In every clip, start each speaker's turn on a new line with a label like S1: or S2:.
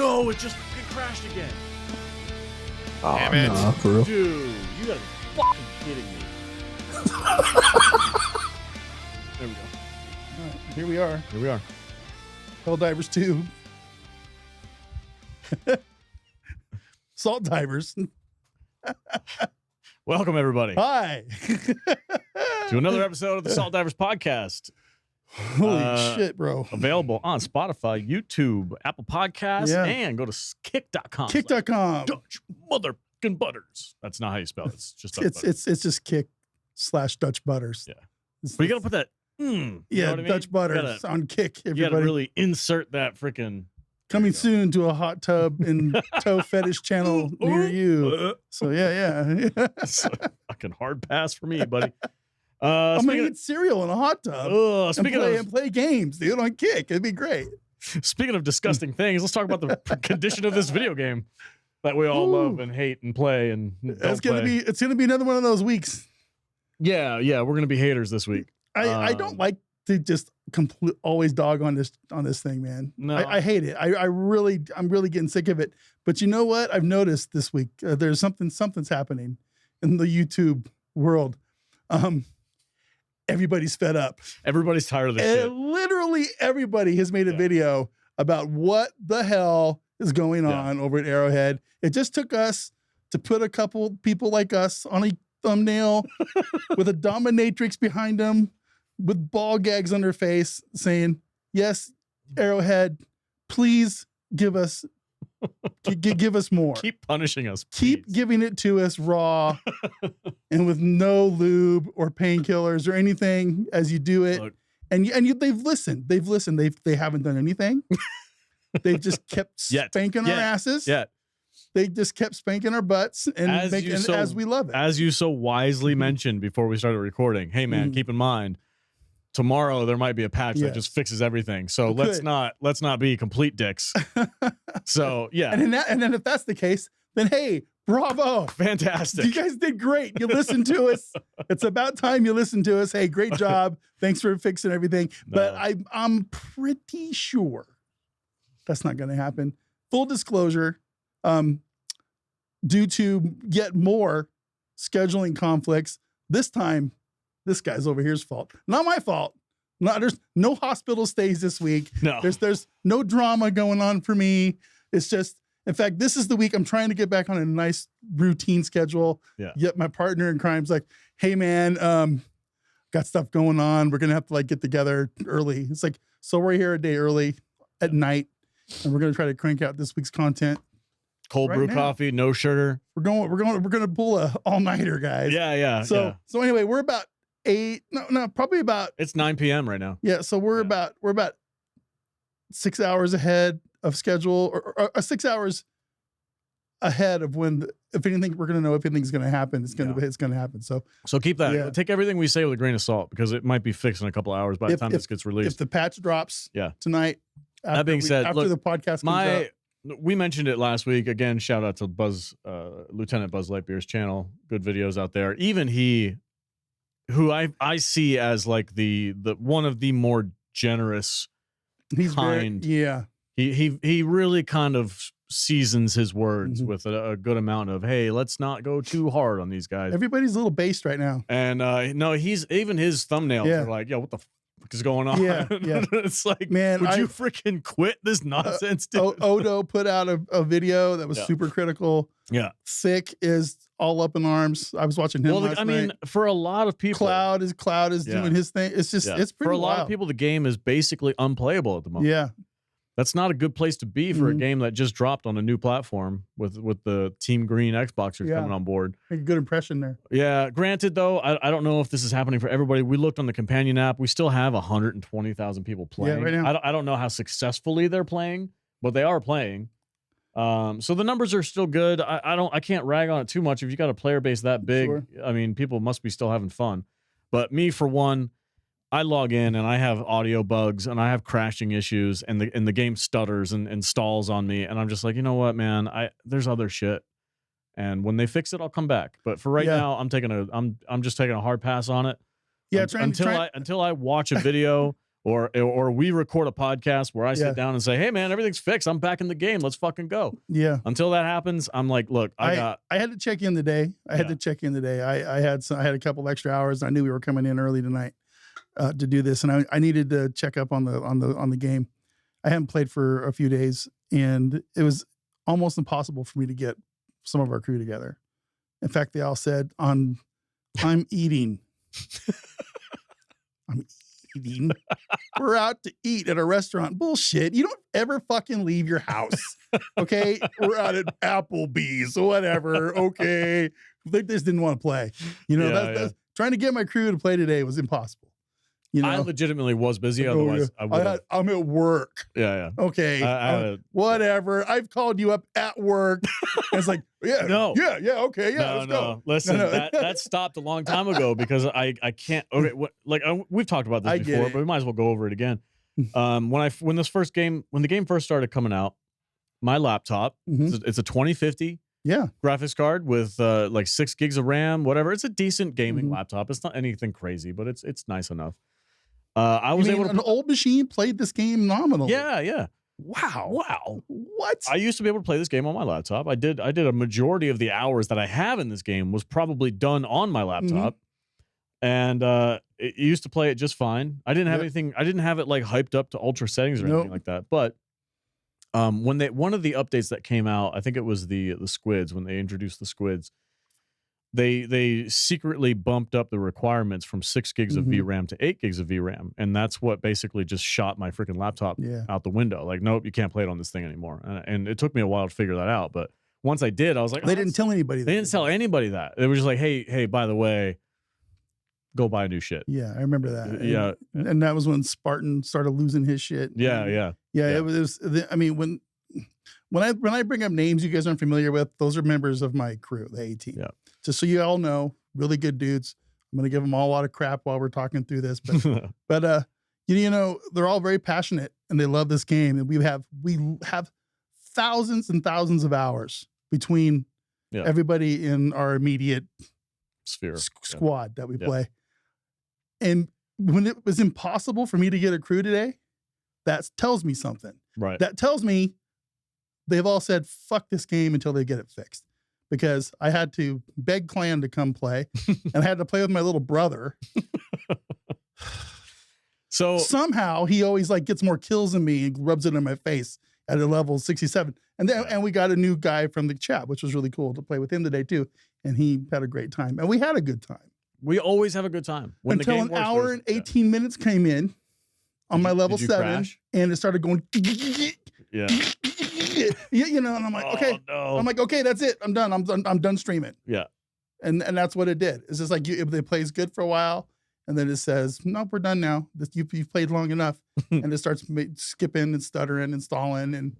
S1: no, it just crashed again.
S2: Oh,
S1: Damn it.
S2: nah, for real.
S1: Dude, you gotta be fucking kidding me. There we go.
S3: All right, here we are.
S1: Here we are.
S3: Helldivers 2. Salt Divers.
S1: Welcome, everybody,
S3: Hi.
S1: to another episode of the Salt Divers podcast.
S3: Holy shit, bro.
S1: Available on Spotify, YouTube, Apple Podcasts, and go to kick.com.
S3: Kick.com.
S1: Dutch motherfucking butters. That's not how you spell it. It's just Dutch
S3: It's just kick/Dutch butters.
S1: Yeah.
S3: It's,
S1: But you got to put that, you know what I mean?
S3: Dutch butters on kick.
S1: You got
S3: Everybody.
S1: to really insert that freaking.
S3: Coming soon to a hot tub and toe fetish channel near you. So yeah.
S1: It's a fucking hard pass for me, buddy.
S3: I'm gonna eat cereal in a hot tub and play games, dude, on Kick. It'd be great.
S1: Speaking of disgusting things, let's talk about the condition of this video game that we all love and hate and play and
S3: it's gonna be another one of those weeks.
S1: Yeah, we're gonna be haters this week.
S3: I don't like to just always dog on this thing, man.
S1: No.
S3: I hate it. I'm really getting sick of it. But you know what? I've noticed this week there's something's happening in the YouTube world. Everybody's fed up.
S1: Everybody's tired of this shit.
S3: Literally everybody has made a video about what the hell is going on over at Arrowhead. It just took us to put a couple people like us on a thumbnail with a dominatrix behind them with ball gags on their face saying, yes, Arrowhead, please give us more.
S1: Keep punishing us.
S3: Keep giving it to us raw and with no lube or painkillers or anything as you do it. Look, and they've listened. They haven't done anything. They've just kept spanking our asses.
S1: Yeah.
S3: They just kept spanking our butts and as we love it.
S1: As you so wisely mentioned before we started recording, hey man, keep in mind, tomorrow there might be a patch that just fixes everything. So let's not be complete dicks. So yeah.
S3: And then if that's the case, then hey, bravo.
S1: Fantastic.
S3: You guys did great. You listened to us. It's about time you listened to us. Hey, great job. Thanks for fixing everything. No. But I'm pretty sure that's not going to happen. Full disclosure, due to yet more scheduling conflicts, this time this guy's over here's fault. Not my fault. There's no hospital stays this week.
S1: No.
S3: There's no drama going on for me. It's just, in fact, this is the week I'm trying to get back on a nice routine schedule.
S1: Yeah.
S3: Yet my partner in crime's like, hey man, got stuff going on. We're gonna have to get together early. It's like, so we're here a day early at night, and we're gonna try to crank out this week's content.
S1: Cold brew coffee, no sugar.
S3: We're gonna pull a all-nighter, guys.
S1: Yeah.
S3: So anyway, we're about probably about
S1: it's 9 p.m. right now.
S3: Yeah, so we're about 6 hours ahead of schedule, or 6 hours ahead of when, if anything, we're gonna know if anything's gonna happen. It's gonna happen. So
S1: keep that. Yeah. Take everything we say with a grain of salt because it might be fixed in a couple of hours by the time this gets released.
S3: If the patch drops, tonight.
S1: That being said,
S3: after the podcast comes
S1: we mentioned it last week. Again, shout out to Lieutenant Buzz Lightyear's channel. Good videos out there. Even he, who I see as like the one of the more generous, kind. He really kind of seasons his words with a good amount of, hey, let's not go too hard on these guys.
S3: Everybody's a little based right now.
S1: And no, he's even his thumbnails are like, yo, what the fuck is going on?
S3: Yeah.
S1: It's like, man, would you freaking quit this nonsense, dude?
S3: Odo put out a video that was super critical.
S1: Yeah.
S3: Sick is all up in arms. I was watching him last night.
S1: For a lot of people,
S3: Cloud is doing his thing. It's just it's pretty
S1: for a lot
S3: wild.
S1: of people, the game is basically unplayable at the moment.
S3: Yeah.
S1: That's not a good place to be for a game that just dropped on a new platform with the Team Green Xboxers coming on board.
S3: Make a good impression there.
S1: Yeah. Granted, though, I don't know if this is happening for everybody. We looked on the companion app. We still have 120,000 people playing.
S3: Yeah, right now.
S1: I don't know how successfully they're playing, but they are playing. So the numbers are still good. I can't rag on it too much. If you got a player base that big, I mean, people must be still having fun. But me, for one, I log in and I have audio bugs and I have crashing issues and the game stutters and stalls on me. And I'm just like, you know what, man, there's other shit. And when they fix it, I'll come back. But for right now, I'm just taking a hard pass on it.
S3: Yeah.
S1: Until I watch a video or we record a podcast where I sit
S3: Yeah.
S1: down and say, hey man, everything's fixed. I'm back in the game. Let's fucking go.
S3: Yeah.
S1: Until that happens, I'm like, look,
S3: I had to check in today. I had a couple extra hours. I knew we were coming in early tonight to do this, and I needed to check up on the game. I haven't played for a few days, and it was almost impossible for me to get some of our crew together. In fact, they all said, I'm eating. I'm eating. We're out to eat at a restaurant. Bullshit. You don't ever fucking leave your house. Okay. We're out at Applebee's or whatever. Okay. They just didn't want to play. You know, that's trying to get my crew to play today was impossible. You know?
S1: I legitimately was busy. Otherwise,
S3: I'm at work.
S1: Yeah.
S3: Okay. Whatever. I've called you up at work. And it's like, yeah.
S1: No.
S3: Yeah. Okay. Yeah. Let's go.
S1: Listen,
S3: No.
S1: that stopped a long time ago because I can't. Okay. We've talked about this before, but we might as well go over it again. When the game first started coming out, my laptop, it's a 2050.
S3: Yeah.
S1: Graphics card with like 6 gigs of RAM, whatever. It's a decent gaming laptop. It's not anything crazy, but it's nice enough. I was able to.
S3: An old machine played this game nominally.
S1: Yeah.
S3: Wow. What?
S1: I used to be able to play this game on my laptop. I did a majority of the hours that I have in this game was probably done on my laptop. And it used to play it just fine. I didn't have anything. I didn't have it like hyped up to ultra settings or anything like that. But one of the updates that came out, I think it was the squids, when they introduced the squids, they secretly bumped up the requirements from 6 gigs of VRAM to 8 gigs of VRAM, and that's what basically just shot my freaking laptop out the window. Like, nope, you can't play it on this thing anymore. And it took me a while to figure that out, but once I did, I was like,
S3: they didn't tell anybody.
S1: They didn't tell anybody that. They were just like, hey, by the way, go buy new shit.
S3: Yeah, I remember that.
S1: Yeah,
S3: and that was when Spartan started losing his shit.
S1: Yeah.
S3: It was. I mean, when I bring up names you guys aren't familiar with, those are members of my crew, the A team.
S1: Yeah.
S3: Just so you all know, really good dudes. I'm gonna give them all a lot of crap while we're talking through this, but you know, they're all very passionate and they love this game, and we have thousands and thousands of hours between everybody in our immediate
S1: sphere
S3: squad that we play. And when it was impossible for me to get a crew today, that tells me something.
S1: Right.
S3: That tells me they've all said, fuck this game until they get it fixed. Because I had to beg Clan to come play, and I had to play with my little brother.
S1: So
S3: somehow he always like gets more kills than me and rubs it in my face at a level 67. And then and we got a new guy from the chat, which was really cool to play with him today too. And he had a great time. And we had a good time.
S1: We always have a good time. When
S3: until
S1: the game
S3: an hour and 18 minutes came in on my level 7,
S1: crash?
S3: And it started going.
S1: Yeah.
S3: You know, and I'm like, okay.
S1: No.
S3: I'm like, okay, that's it. I'm done. I'm done streaming.
S1: Yeah.
S3: And that's what it did. It's just like it plays good for a while, and then it says, nope, we're done now. You've played long enough, and it starts skipping and stuttering and stalling, and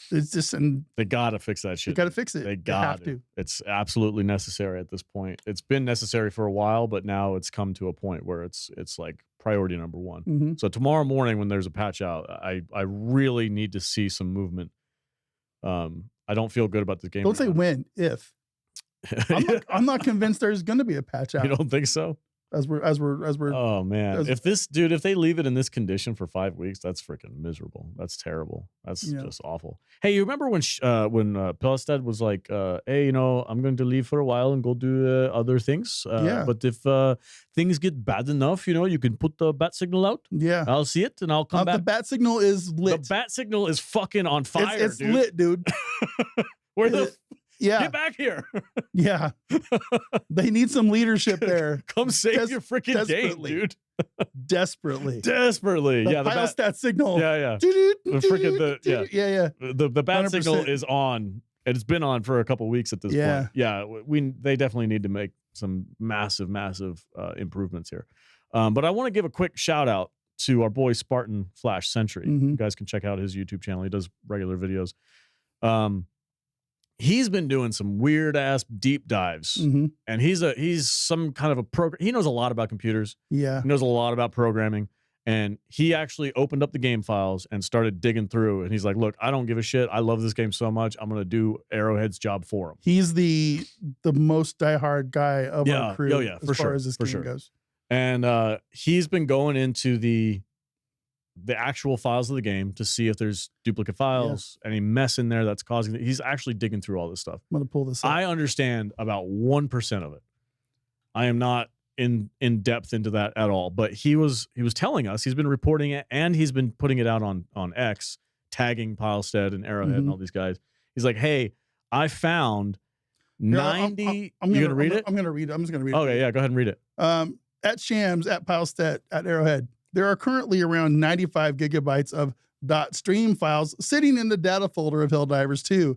S3: it's just
S1: they gotta fix that shit.
S3: They gotta fix it.
S1: They have to. It's absolutely necessary at this point. It's been necessary for a while, but now it's come to a point where it's like priority number 1. So tomorrow morning when there's a patch out, I really need to see some movement. I don't feel good about this game.
S3: Don't say when, if. I'm not convinced there's going to be a patch out.
S1: You don't think so?
S3: As we're.
S1: Oh man, if they leave it in this condition for 5 weeks, that's freaking miserable. That's terrible. That's just awful. Hey, you remember when Pelestad was like, "Hey, you know, I'm going to leave for a while and go do other things. But if things get bad enough, you know, you can put the bat signal out.
S3: Yeah,
S1: I'll see it and I'll come back.
S3: The bat signal is lit.
S1: The bat signal is fucking on fire.
S3: It's lit, dude.
S1: Yeah. Get back here.
S3: Yeah. They need some leadership there.
S1: Come save your freaking game, dude.
S3: Desperately.
S1: Yeah.
S3: The stat signal.
S1: Yeah. The bat
S3: 100%.
S1: signal is on. And it's been on for a couple weeks at this point. Yeah. They definitely need to make some massive improvements here. But I want to give a quick shout out to our boy Spartan Flash Sentry. You guys can check out his YouTube channel. He does regular videos. He's been doing some weird ass deep dives, and he's some kind of a program. He knows a lot about computers.
S3: Yeah,
S1: he knows a lot about programming, and he actually opened up the game files and started digging through. And he's like, "Look, I don't give a shit. I love this game so much. I'm gonna do Arrowhead's job for him."
S3: He's the most diehard guy of our crew.
S1: As far as
S3: this game goes.
S1: And he's been going into the actual files of the game to see if there's duplicate files, any mess in there that's causing it. He's actually digging through all this stuff.
S3: I'm going to pull this up.
S1: I understand about 1% of it. I am not in depth into that at all, but he was telling us, he's been reporting it, and he's been putting it out on X, tagging Pilestead and Arrowhead and all these guys. He's like, hey, I found 90.
S3: I'm
S1: you gonna read it?
S3: I'm going to read it. I'm just going to read it.
S1: Okay, yeah, go ahead and read it.
S3: At Shams, at Pilestead, at Arrowhead, there are currently around 95 gigabytes of .stream files sitting in the data folder of Helldivers 2.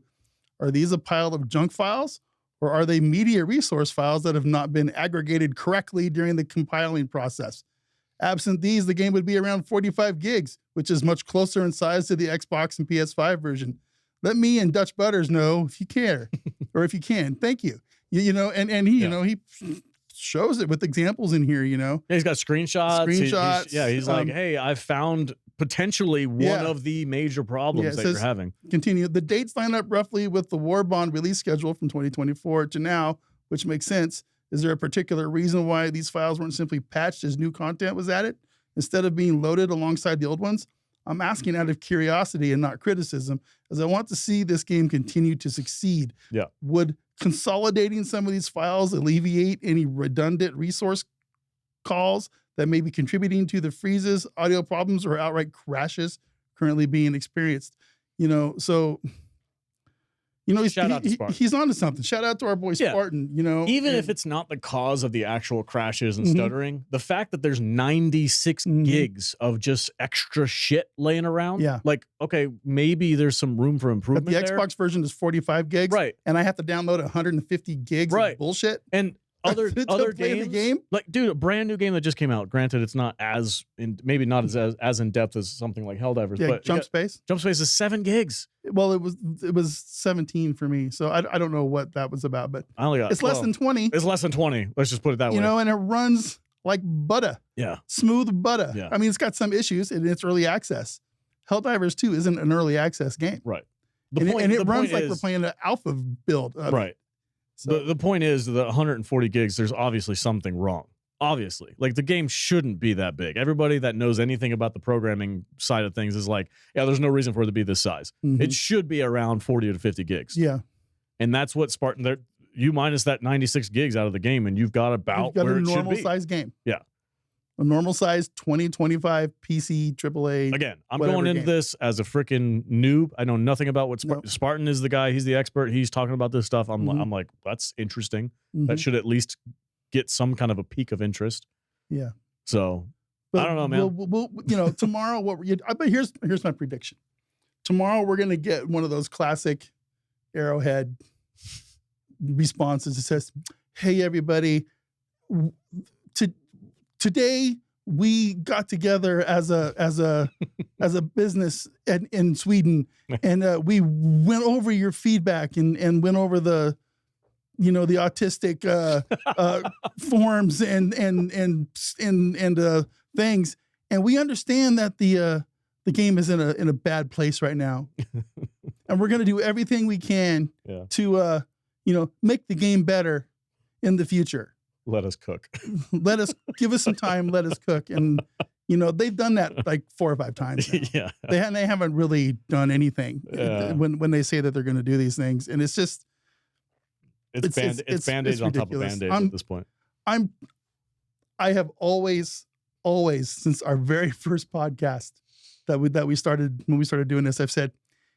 S3: Are these a pile of junk files, or are they media resource files that have not been aggregated correctly during the compiling process? Absent these, the game would be around 45 gigs, which is much closer in size to the Xbox and PS5 version. Let me and Dutch Butters know if you care, or if you can. Thank you. You know, and he, you know, he shows it with examples in here, you know.
S1: Yeah, he's got screenshots. He's like, hey, I found potentially one of the major problems that you're having.
S3: Continue. The dates line up roughly with the War Bond release schedule from 2024 to now, which makes sense. Is there a particular reason why these files weren't simply patched as new content was added instead of being loaded alongside the old ones? I'm asking out of curiosity and not criticism, as I want to see this game continue to succeed.
S1: Yeah.
S3: Would consolidating some of these files alleviate any redundant resource calls that may be contributing to the freezes, audio problems, or outright crashes currently being experienced? You know, so, you know, he's onto something. Shout out to our boy Spartan, you know.
S1: Even if it's not the cause of the actual crashes and stuttering, the fact that there's 96 gigs of just extra shit laying around, like, okay, maybe there's some room for improvement.
S3: But the Xbox version is 45 gigs,
S1: right?
S3: And I have to download 150 gigs of bullshit.
S1: And other games, like, dude, a brand new game that just came out. Granted, it's not maybe not as in depth as something like Helldivers, but
S3: Jump Space is
S1: 7 gigs.
S3: Well, it was 17 for me, so I don't know what that was about, but
S1: I only got,
S3: it's less than 20.
S1: It's less than 20. Let's just put it that way.
S3: You know, and it runs like butter.
S1: Yeah,
S3: smooth butter.
S1: Yeah.
S3: I mean, it's got some issues in its early access. Helldivers 2 isn't an early access game,
S1: right?
S3: It runs like we're playing an alpha build,
S1: right? So the point is that 140 gigs, there's obviously something wrong. Obviously, like, the game shouldn't be that big. Everybody that knows anything about the programming side of things is like, yeah, there's no reason for it to be this size. It should be around 40 to 50 gigs.
S3: Yeah.
S1: And that's what Spartan, you minus that 96 gigs out of the game, and you've got about where it should be.
S3: A normal size game.
S1: Yeah.
S3: A normal size 2025 PC AAA.
S1: Again, I'm going into this as a freaking noob. I know nothing about what Spartan is the guy. He's the expert. He's talking about this stuff. I'm like, that's interesting. That should at least get some kind of a peak of interest.
S3: Yeah.
S1: So, but I don't know, man.
S3: We'll you know, tomorrow, but here's my prediction. Tomorrow we're gonna get one of those classic Arrowhead responses that says, "Hey everybody, today we got together as a business in Sweden, and we went over your feedback and went over the autistic forms and things, and we understand that the game is in a bad place right now, and we're gonna do everything we can to make the game better in the future.
S1: Let us cook.
S3: Give us some time. Let us cook." And they've done that like 4 or 5 times now.
S1: Yeah,
S3: they haven't really done anything when they say that they're going to do these things, and it's just
S1: it's Band-Aids on top of Band-Aids at this point.
S3: I have always since our very first podcast that we started, when we started doing this, I've said,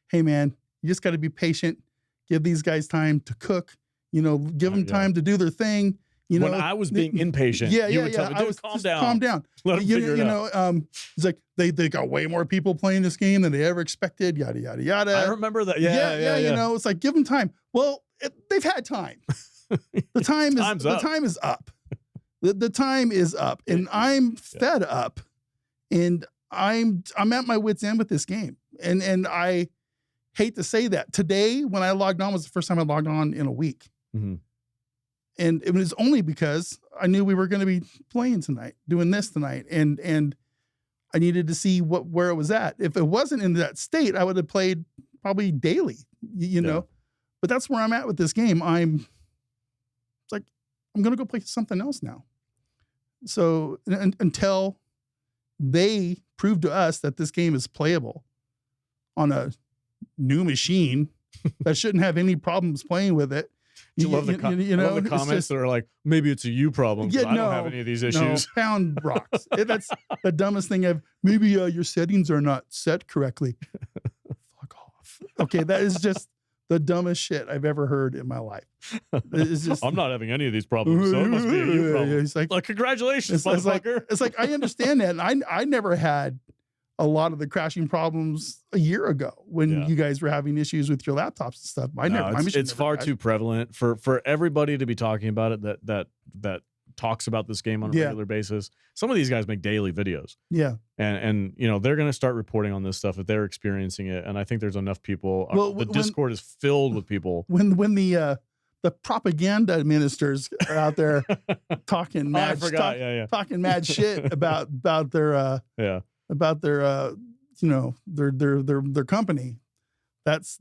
S3: "Hey man, you just got to be patient. Give these guys time to cook. Give them time to do their thing."
S1: When I was being impatient, you would tell me, "Dude, calm down.
S3: Let them figure it out." It's like they got way more people playing this game than they ever expected. Yada yada yada.
S1: I remember that. Yeah.
S3: It's like, give them time. Well, they've had time. The time is up. The time is up, and I'm fed up, and I'm at my wit's end with this game, and I hate to say that. Today, when I logged on, was the first time I logged on in a week. And it was only because I knew we were going to be playing tonight, doing this tonight, and I needed to see where it was at. If it wasn't in that state, I would have played probably daily, you know. But that's where I'm at with this game. I'm going to go play something else now. So until they prove to us that this game is playable on a new machine that shouldn't have any problems playing with it.
S1: I love the comments that are like, maybe it's a you problem. I don't have any of these issues.
S3: No, pound rocks. That's the dumbest thing maybe your settings are not set correctly. Fuck off. Okay, that is just the dumbest shit I've ever heard in my life. It's just,
S1: I'm not having any of these problems, so it must be a you problem.
S3: It's like
S1: congratulations, motherfucker.
S3: It's like I understand that, and I never had a lot of the crashing problems a year ago when you guys were having issues with your laptops and stuff.
S1: It's far too prevalent for everybody to be talking about it that talks about this game on a regular basis. Some of these guys make daily videos. Yeah. And they're going to start reporting on this stuff if they're experiencing it. And I think there's enough people. The Discord is filled with people.
S3: When the propaganda ministers are out there talking mad talking mad shit about their about their their company. That's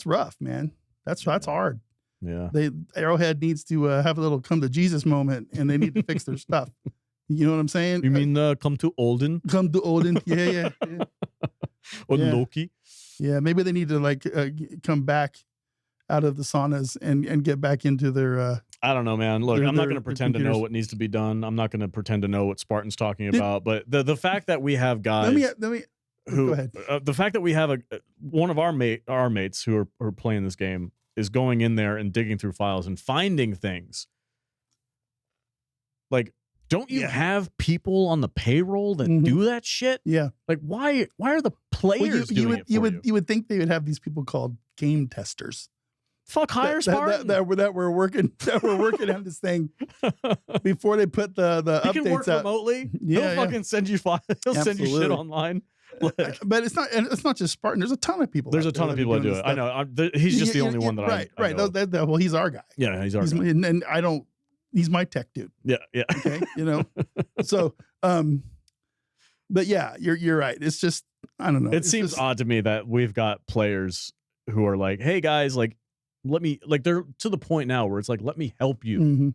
S3: rough, man. That's hard. Yeah. Arrowhead needs to have a little come to Jesus moment, and they need to fix their stuff. You know what I'm saying?
S1: You mean come to Olden?
S3: Come to Olden. Yeah.
S1: Or Loki.
S3: Yeah, maybe they need to come back out of the saunas and get back into their
S1: I don't know, man. Look, I'm not going to pretend to know what needs to be done. I'm not going to pretend to know what Spartan's talking about. But the fact that we have guys,
S3: let me go ahead.
S1: The fact that we have one of our mates who are playing this game is going in there and digging through files and finding things. Like, don't you have people on the payroll that do that shit?
S3: Yeah.
S1: Like, why are the players doing it for you?
S3: You would think they would have these people called game testers.
S1: Fuck, hire Spartan.
S3: That we're working on this thing before they put the updates
S1: can work
S3: out
S1: remotely. He'll fucking send you files. He'll send you shit online.
S3: But it's not just Spartan. There's a ton of people.
S1: There's a ton of people that do it. I know. He's just the only one that I know.
S3: Well, he's our guy.
S1: Yeah, he's our guy.
S3: And I don't. He's my tech dude.
S1: Yeah.
S3: Okay, So, but yeah, you're right. It's just I don't know.
S1: It seems odd to me that we've got players who are like, "Hey guys, like, let me," like they're to the point now where it's like, "Let me help you." Mm-hmm.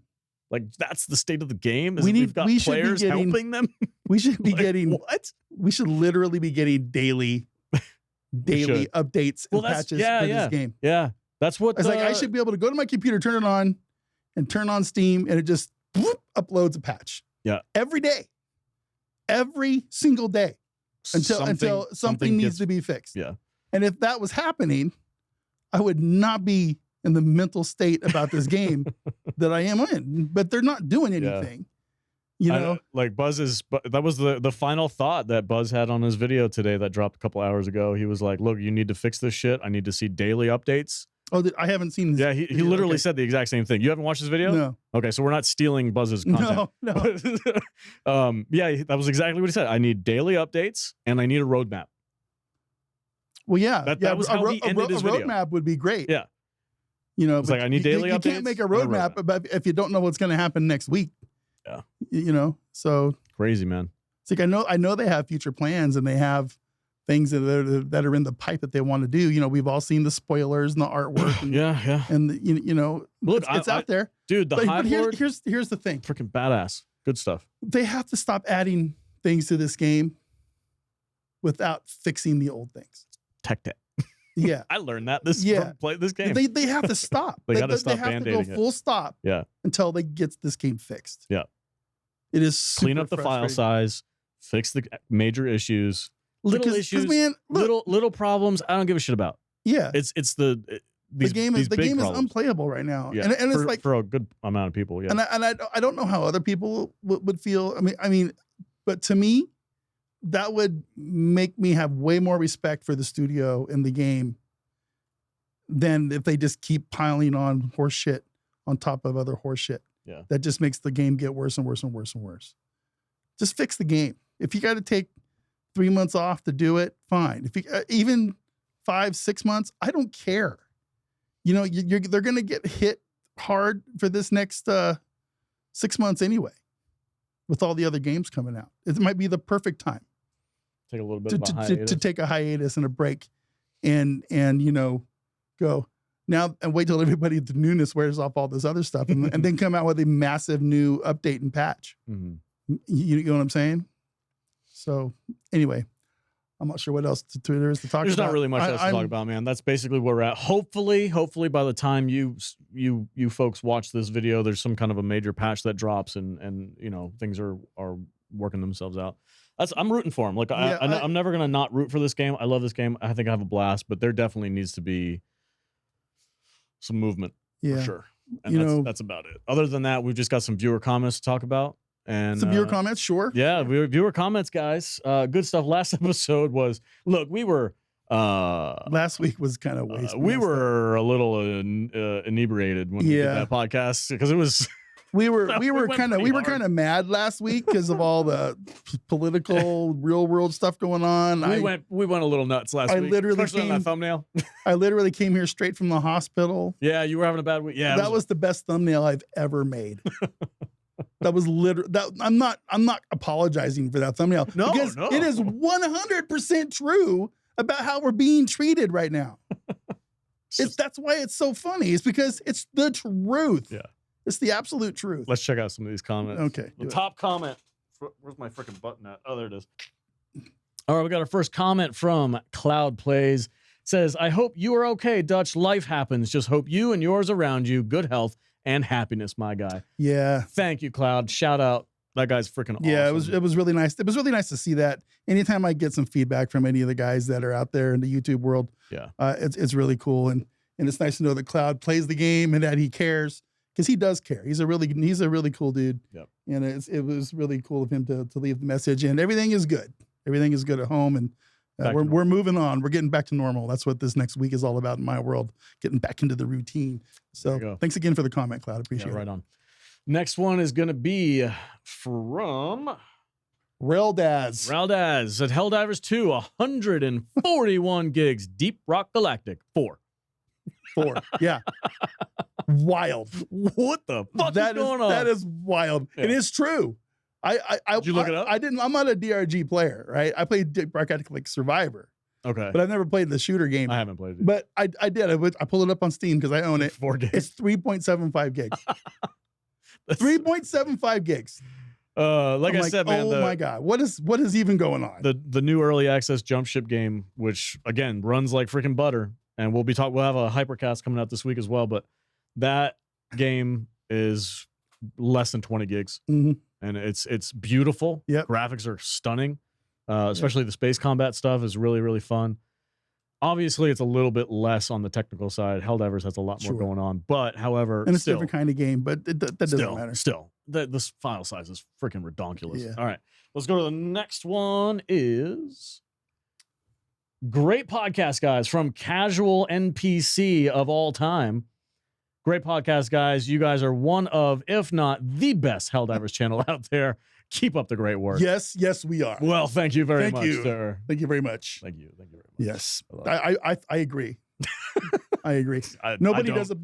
S1: Like that's the state of the game. We've got players helping them.
S3: We should be getting
S1: what?
S3: We should literally be getting daily updates and patches for this game.
S1: Yeah, that's what.
S3: It's like I should be able to go to my computer, turn it on, and turn on Steam, and it just uploads a patch.
S1: Yeah,
S3: every day, every single day, until something needs to be fixed.
S1: Yeah,
S3: and if that was happening, I would not be in the mental state about this game that I am in. But they're not doing anything.
S1: Like that was the final thought that Buzz had on his video today that dropped a couple hours ago. He was like, "Look, you need to fix this shit. I need to see daily updates."
S3: Oh, I haven't seen this.
S1: Yeah, he literally said the exact same thing. You haven't watched this video?
S3: No.
S1: Okay, so we're not stealing Buzz's content.
S3: No.
S1: Yeah, that was exactly what he said. I need daily updates and I need a roadmap.
S3: Well, yeah.
S1: That was how he ended his video.
S3: A roadmap would be great.
S1: Yeah.
S3: It's
S1: like I need daily updates.
S3: You can't make a roadmap if you don't know what's going to happen next week.
S1: Yeah.
S3: So
S1: crazy, man.
S3: It's like I know they have future plans and they have things that are in the pipe that they want to do. We've all seen the spoilers and the artwork. And, And
S1: look,
S3: it's out there,
S1: dude.
S3: Here's the thing.
S1: Freaking badass, good stuff.
S3: They have to stop adding things to this game without fixing the old things.
S1: Tech debt.
S3: Yeah,
S1: I learned that this game.
S3: They have to stop.
S1: They got to stop.
S3: They have to go full stop.
S1: Yeah,
S3: until they get this game fixed.
S1: Yeah,
S3: it is super
S1: clean up the file size, fix the major issues, issues, man, little problems. I don't give a shit about.
S3: Yeah,
S1: it's the game
S3: is unplayable right now.
S1: Yeah,
S3: and it's like
S1: for a good amount of people. Yeah,
S3: and I don't know how other people would feel. I mean, but to me, that would make me have way more respect for the studio and the game than if they just keep piling on horse shit on top of other horse shit.
S1: Yeah. That
S3: just makes the game get worse and worse and worse and worse. Just fix the game. If you got to take 3 months off to do it, fine. If you even 5-6 months, I don't care. They're going to get hit hard for this next 6 months anyway, with all the other games coming out. It might be the perfect time.
S1: Take a little bit of a hiatus.
S3: To take a hiatus and a break and go now and wait till the newness wears off all this other stuff and then come out with a massive new update and patch.
S1: Mm-hmm.
S3: You know what I'm saying? So anyway, I'm not sure what else there is to talk about.
S1: There's not really much else to talk about, man. That's basically where we're at. Hopefully by the time you folks watch this video, there's some kind of a major patch that drops and you know, things are working themselves out. I'm rooting for them. Like I'm never gonna not root for this game. I love this game. I think I have a blast, but there definitely needs to be some movement for sure. And that's about it. Other than that, we've just got some viewer comments to talk about. And
S3: some viewer comments, sure.
S1: Yeah, viewer comments, guys. Good stuff. Last episode was, look, we were
S3: last week was kind of wasted.
S1: We were a little inebriated when we did that podcast because it was we were kind of mad last week because of all the political real world stuff going on. We went a little nuts last week. Especially on that thumbnail.
S3: I literally came here straight from the hospital.
S1: Yeah, you were having a bad week. Yeah,
S3: that was the best thumbnail I've ever made. That was literally that. I'm not apologizing for that thumbnail because it is 100% true about how we're being treated right now. That's why it's so funny. It's because it's the truth. Yeah. It's the absolute truth.
S1: Let's check out some of these comments.
S3: Okay.
S1: The top comment. Where's my freaking button at? Oh, there it is. All right, we got our first comment from Cloud Plays. It says, I hope you are okay, Dutch. Life happens. Just hope you and yours around you, good health and happiness, my guy.
S3: Yeah.
S1: Thank you, Cloud. Shout out. That guy's freaking awesome.
S3: Yeah, it was really nice. It was really nice to see that. Anytime I get some feedback from any of the guys that are out there in the YouTube world, it's really cool. And it's nice to know that Cloud plays the game and that he cares. Because he does care. He's a really cool dude.
S1: Yep.
S3: And it was really cool of him to leave the message. And everything is good. Everything is good at home. And we're moving on. We're getting back to normal. That's what this next week is all about in my world. Getting back into the routine. So thanks again for the comment, Cloud. Appreciate it.
S1: Right on. Next one is going to be from
S3: Reldaz.
S1: Reldaz at Helldivers 2, 141 gigs. Deep Rock Galactic 4.
S3: Yeah. Wild.
S1: What the fuck is going on?
S3: That is wild. Yeah. It is true.
S1: Did you look it up?
S3: I didn't. I'm not a DRG player, right? I played Deep Rock Galactic like Survivor.
S1: Okay.
S3: But I've never played the shooter game.
S1: I haven't played it.
S3: But I did. I pulled it up on Steam because I own it.
S1: 4 gigs.
S3: It's 3.75 gigs. 3.75 gigs.
S1: Like I said, man.
S3: Oh my God. What is even going on?
S1: The new early access jump ship game, which again runs like freaking butter. And we'll have a hypercast coming out this week as well, but that game is less than 20 gigs.
S3: Mm-hmm.
S1: And it's beautiful.
S3: Yep.
S1: Graphics are stunning. Especially the space combat stuff is really, really fun. Obviously, it's a little bit less on the technical side. Helldivers has a lot more going on. But, however,
S3: and it's a different kind of game, but that doesn't matter.
S1: Still, this file size is freaking redonkulous.
S3: Yeah.
S1: All right. Let's go to the next one is... Great podcast, guys, from Casual NPC of all time. Great podcast, guys. You guys are one of, if not the best Helldivers channel out there. Keep up the great work.
S3: Yes, we are.
S1: Well, thank you very much, sir.
S3: Thank you very much.
S1: Thank you very much.
S3: Yes, I agree. I agree. Nobody does a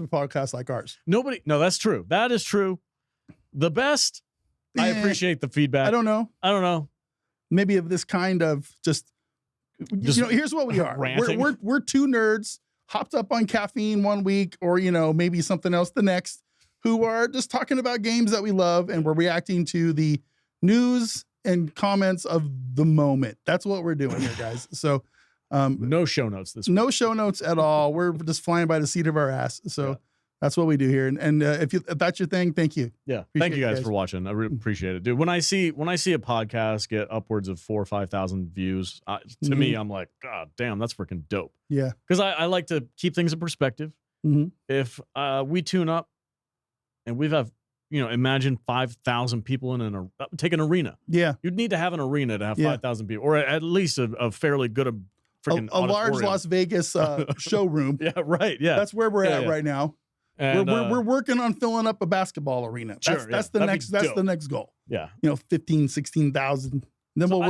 S3: podcast like ours.
S1: Nobody. No, that's true. That is true. The best. I appreciate the feedback.
S3: I don't know. Maybe of this kind of just here's what we are. We're two nerds hopped up on caffeine one week, or maybe something else the next, who are just talking about games that we love, and we're reacting to the news and comments of the moment. That's what we're doing here, guys. So
S1: no show notes this week.
S3: No show notes at all. We're just flying by the seat of our ass. So that's what we do here. And if that's your thing, thank you.
S1: Yeah. Thank you guys for watching. I really appreciate it, dude. When I see a podcast get upwards of 4,000 or 5,000 views, to me, I'm like, God damn, that's freaking dope.
S3: Yeah.
S1: Because I like to keep things in perspective.
S3: Mm-hmm.
S1: If we tune up and we have, imagine 5,000 people in take an arena.
S3: Yeah.
S1: You'd need to have an arena to have 5,000 people, or at least a fairly good freaking
S3: a large Las Vegas showroom.
S1: Yeah, right. Yeah.
S3: That's where we're at right now. And, we're working on filling up a basketball arena. That's the next goal.
S1: Yeah.
S3: 15, 16,000. Then we'll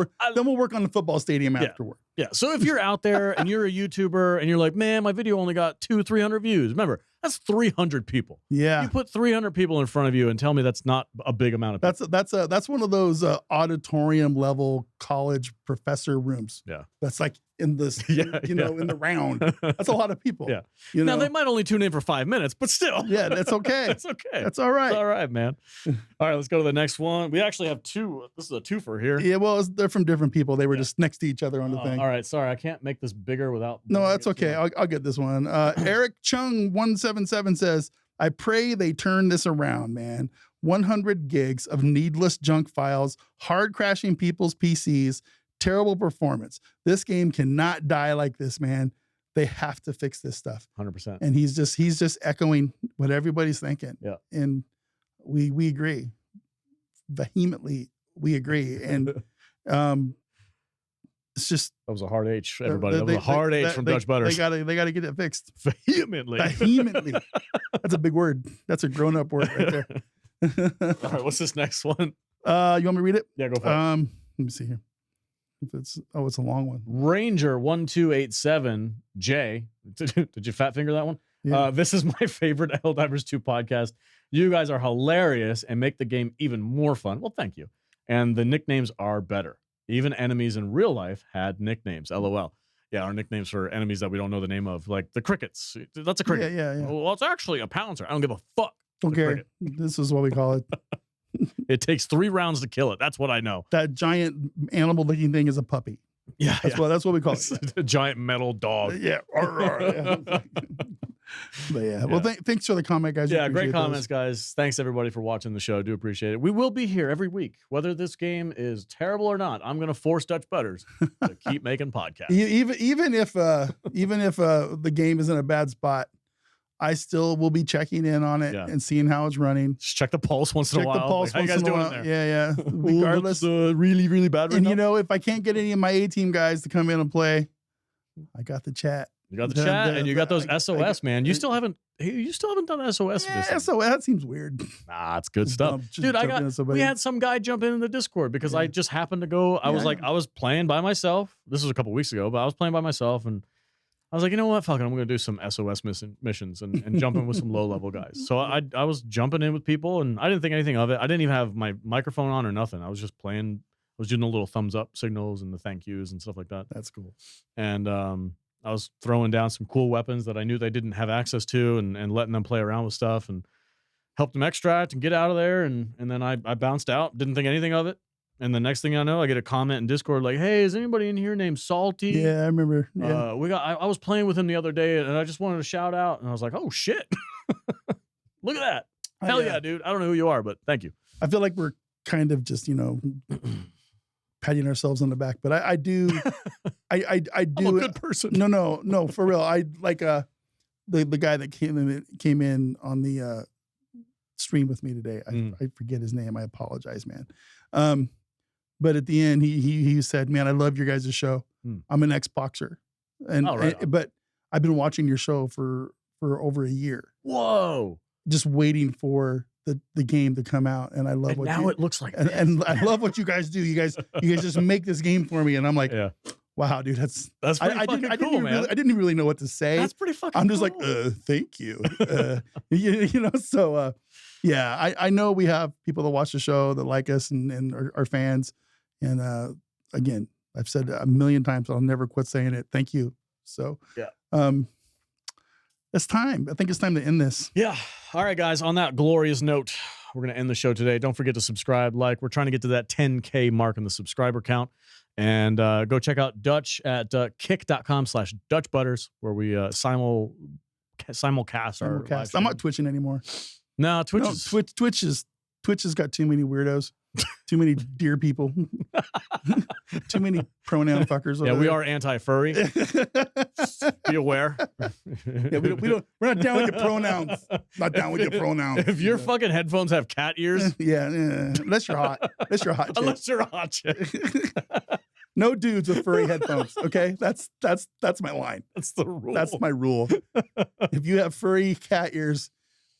S3: work on the football stadium afterward.
S1: Yeah. So if you're out there and you're a YouTuber and you're like, man, my video only got 200-300 views. Remember, that's 300 people.
S3: Yeah.
S1: You put 300 people in front of you and tell me that's not a big amount of people.
S3: That's one of those auditorium level college professor rooms.
S1: Yeah.
S3: That's like in this, in the round. That's a lot of people.
S1: Yeah.
S3: You know?
S1: Now, they might only tune in for 5 minutes, but still.
S3: Yeah, that's okay.
S1: That's okay.
S3: That's all right.
S1: It's all right, man. All right, let's go to the next one. We actually have two. This is a twofer here.
S3: Yeah, well, they're from different people. They were just next to each other on the thing.
S1: All right, sorry. I can't make this bigger without.
S3: No, that's okay. I'll get this one. Eric Chung 177 says, I pray they turn this around, man. 100 gigs of needless junk files, hard crashing people's PCs, terrible performance. This game cannot die like this, man. They have to fix this stuff.
S1: 100%.
S3: And he's just echoing what everybody's thinking.
S1: Yeah.
S3: And we agree. Vehemently, we agree. And it's just
S1: that was a hard H, everybody. That was a hard H from Dutch Butters.
S3: They gotta get it fixed.
S1: Vehemently.
S3: Vehemently. That's a big word. That's a grown-up word right there.
S1: All right, what's this next one?
S3: You want me to read it?
S1: Yeah, go for it.
S3: Let me see here. If it's a long one.
S1: Ranger 1287 J. Did you fat finger that one?
S3: Yeah.
S1: This is my favorite Helldivers 2 podcast. You guys are hilarious and make the game even more fun. Well, thank you. And the nicknames are better. Even enemies in real life had nicknames. LOL. Yeah, our nicknames for enemies that we don't know the name of, like the crickets. That's a cricket.
S3: Yeah.
S1: Well, it's actually a pouncer. I don't give a fuck.
S3: Don't care. This is what we call it.
S1: It takes 3 rounds to kill it. That's what I know.
S3: That giant animal-looking thing is a puppy.
S1: Yeah,
S3: that's what we call it.
S1: A giant metal dog.
S3: Yeah. But yeah. Well, thanks for the comment, guys.
S1: Yeah, great comments, guys. Thanks everybody for watching the show. Do appreciate it. We will be here every week, whether this game is terrible or not. I'm going to force Dutch Butters to keep making podcasts.
S3: Even if the game is in a bad spot, I still will be checking in on it and seeing how it's running.
S1: Just check the pulse once in a while.
S3: Check the pulse
S1: how you guys doing
S3: there?
S1: Yeah.
S3: Regardless,
S1: really, really bad right
S3: now.
S1: And
S3: if I can't get any of my A-team guys to come in and play, I got the chat.
S1: You got the chat, and you got those SOS, man. You still haven't done SOS.
S3: Yeah, SOS, that seems weird.
S1: Nah, it's good stuff. Dude, we had some guy jump in the Discord because I just happened to go. I was playing by myself. This was a couple weeks ago, but I was playing by myself, and I was like, you know what? Fuck it. I'm going to do some SOS missions and jump in with some low-level guys. So I was jumping in with people, and I didn't think anything of it. I didn't even have my microphone on or nothing. I was just playing. I was doing the little thumbs-up signals and the thank yous and stuff like that.
S3: That's cool.
S1: And I was throwing down some cool weapons that I knew they didn't have access to and letting them play around with stuff and helped them extract and get out of there. And then I bounced out, didn't think anything of it. And the next thing I know, I get a comment in Discord like, hey, is anybody in here named Salty?
S3: Yeah, I remember. Yeah.
S1: I was playing with him the other day and I just wanted to shout out. And I was like, oh, shit. Look at that. Hell yeah, dude. I don't know who you are, but thank you.
S3: I feel like we're kind of just, patting ourselves on the back, but I do. I do.
S1: I'm a good person.
S3: No, for real. I like the guy that came in on the stream with me today. I forget his name. I apologize, man. But at the end, he said, "Man, I love your guys' show. I'm an ex-boxer, but I've been watching your show for over a year.
S1: Whoa!
S3: Just waiting for the game to come out, and I love what
S1: now it looks like
S3: and I love what you guys do. You guys just make this game for me, and I'm like, wow, dude, that's
S1: pretty fucking cool, man.
S3: I didn't really know what to say.
S1: That's pretty fucking.
S3: I'm just
S1: cool.
S3: like, thank you. So I know we have people that watch the show that like us and are fans, and again, I've said a million times, I'll never quit saying it. Thank you. So it's time. I think it's time to end this.
S1: Yeah. All right, guys. On that glorious note, we're going to end the show today. Don't forget to subscribe, like. We're trying to get to that 10K mark in the subscriber count. And go check out Dutch at kick.com/DutchButters, where we simulcast our live stream.
S3: I'm not twitching anymore.
S1: No, Twitch
S3: has got too many weirdos, too many deer people, too many pronoun fuckers.
S1: Yeah, we are anti-furry. Be aware.
S3: Yeah, we're not down with your pronouns. Not down with your pronouns.
S1: If your fucking headphones have cat ears,
S3: yeah, unless you're hot.
S1: Unless you're a hot chick.
S3: No dudes with furry headphones. Okay, that's my line.
S1: That's the rule.
S3: That's my rule. If you have furry cat ears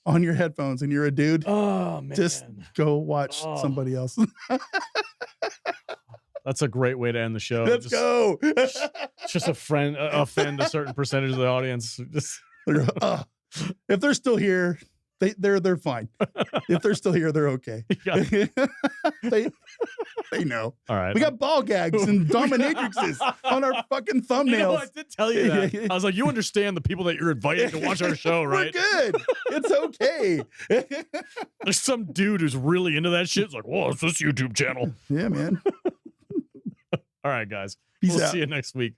S3: on your headphones and you're a dude,
S1: oh man,
S3: just go watch somebody else.
S1: That's a great way to end the show.
S3: Let's go.
S1: Just offend a certain percentage of the audience.
S3: If they're still here, they're fine. If they're still here, they're okay.
S1: Yeah.
S3: they know.
S1: All right.
S3: We got ball gags and dominatrixes on our fucking thumbnails.
S1: You know, I did tell you that. I was like, you understand the people that you're inviting to watch our show, right?
S3: We're good. It's okay.
S1: There's some dude who's really into that shit. It's like, whoa, it's this YouTube channel.
S3: Yeah, man.
S1: All right, guys.
S3: Peace
S1: We'll
S3: out.
S1: see you next week.